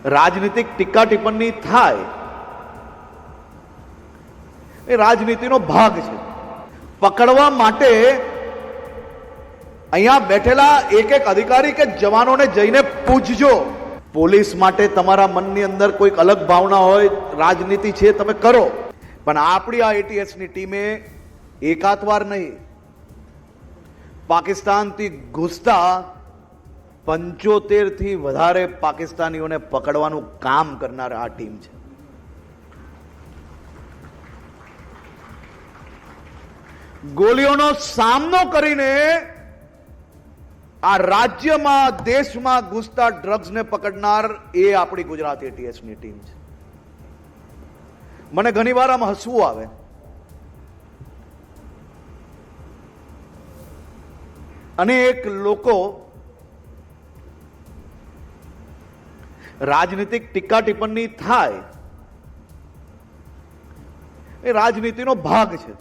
રાજનીતિક ટીકા ટિપ્પણી થાય એ રાજનીતિનો ભાગ છે. પકડવા માટે અહીંયા બેઠેલા એક એક અધિકારી કે જવાનોને જઈને પૂછજો. પોલીસ માટે તમારા મનની અંદર કોઈક અલગ ભાવના હોય, રાજનીતિ છે, તમે કરો, પણ આપણી આ એટીએસની ટીમે એકાતવાર નહીં, પાકિસ્તાનથી ઘૂસતા 75 થી વધારે પાકિસ્તાનીઓને પકડવાનું કામ કરનાર આ ટીમ છે. ગોળીઓનો સામનો કરીને આ રાજ્યમાં, દેશમાં ઘૂસતા ડ્રગ્સને પકડનાર એ આપણી ગુજરાત એટીએસની ટીમ છે. મને ઘણી વાર આમ હસવું આવે. અનેક લોકો રાજનીતિક ટીકા ટિપ્પણી થાય એ રાજનીતિનો ભાગ છે,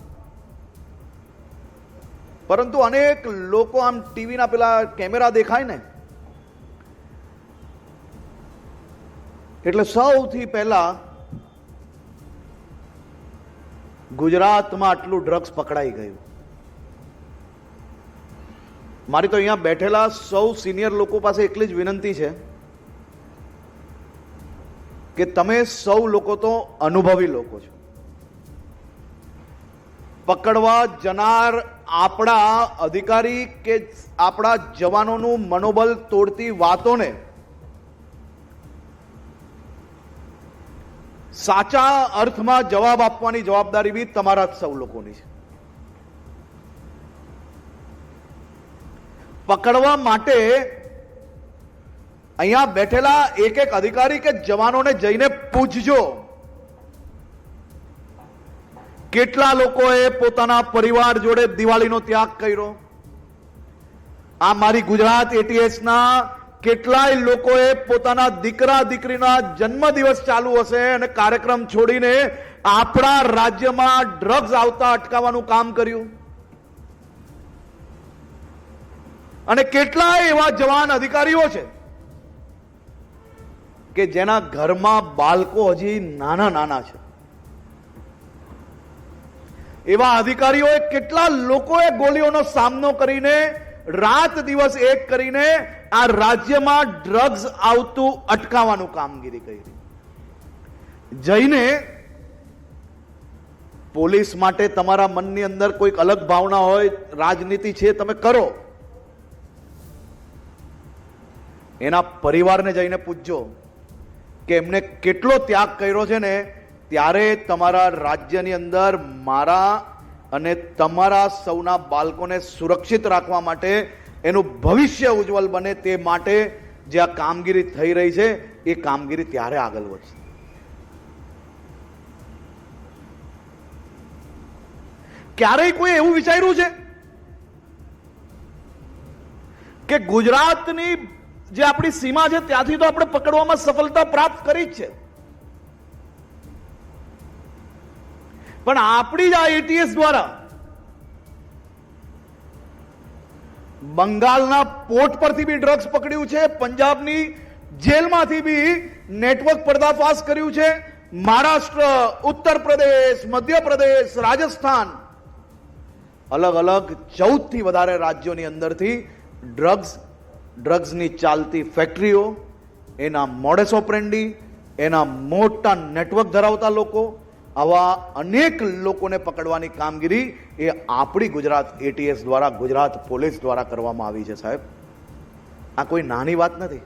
પરંતુ અનેક લોકો આમ ટીવીના પેલા કેમેરા દેખાય ને એટલે સૌથી પહેલા ગુજરાતમાં આટલું ડ્રગ્સ પકડાઈ ગયું. મારી તો અહીંયા બેઠેલા સૌ સિનિયર લોકો પાસે એટલી જ વિનંતી છે કે તમે સૌ લોકો તો અનુભવી લોકો છો. પકડવા જનાર આપણા અધિકારી કે આપણા જવાનોનું મનોબળ તોડતી વાતોને સાચા અર્થમાં જવાબ આપવાની જવાબદારી બી તમારા સૌ લોકોની છે. પકડવા માટે અહીંયા બેઠેલા એક એક અધિકારી કે જવાનોને જઈને પૂછજો. કેટલા લોકોએ પોતાના પરિવાર જોડે દિવાળીનો ત્યાગ કર્યો? આ મારી ગુજરાત એટીએસના કેટલાય લોકોએ પોતાના દીકરા દીકરીના જન્મદિવસ ચાલુ હશે અને કાર્યક્રમ છોડીને આપણા રાજ્યમાં ડ્રગ્સ આવતા અટકાવવાનું કામ કર્યું. અને કેટલાય એવા જવાન અધિકારીઓ છે કે જેના ઘરમાં બાળકો હજી નાના નાના છે. એવા અધિકારીઓએ કેટલા લોકોએ ગોળીઓનો સામનો કરીને રાત દિવસ એક કરીને આ રાજ્યમાં ડ્રગ્સ આવતું અટકાવવાનું કામગીરી કરી. જઈને પોલીસ માટે તમારા મનની અંદર કોઈક અલગ ભાવના હોય, રાજનીતિ છે, તમે કરો, એના પરિવારને જઈને પૂછજો કે એમને કેટલો ત્યાગ કર્યો છે ને ત્યારે તમારા રાજ્યની અંદર મારા અને તમારા સૌના બાળકોને સુરક્ષિત રાખવા માટે, એનું ભવિષ્ય ઉજ્જવલ બને તે માટે જે આ કામગીરી થઈ રહી છે એ કામગીરી ત્યારે આગળ વધશે. ક્યારેય કોઈ એવું વિચાર્યું છે કે ગુજરાતની જે આપણી સીમા છે ત્યાંથી તો આપણે પકડવામાં સફળતા પ્રાપ્ત કરી જ છે, પણ આપણી જ આ એટીએસ દ્વારા બંગાળના પોર્ટ પરથી બી ડ્રગ્સ પકડ્યું છે, પંજાબની જેલમાંથી બી નેટવર્ક પર્દાફાશ કર્યું છે, મહારાષ્ટ્ર, ઉત્તર પ્રદેશ, મધ્યપ્રદેશ, રાજસ્થાન, અલગ અલગ 14 થી વધારે રાજ્યોની અંદરથી ડ્રગ્સની ચાલતી ફેક્ટરીઓ, એના મોડેસ ઓપરેન્ડી, એના મોટા નેટવર્ક ધરાવતા લોકો, આવા અનેક લોકોને પકડવાની કામગીરી એ આપણી ગુજરાત એટીએસ દ્વારા, ગુજરાત પોલીસ દ્વારા કરવામાં આવી છે. સાહેબ, આ કોઈ નાની વાત નથી.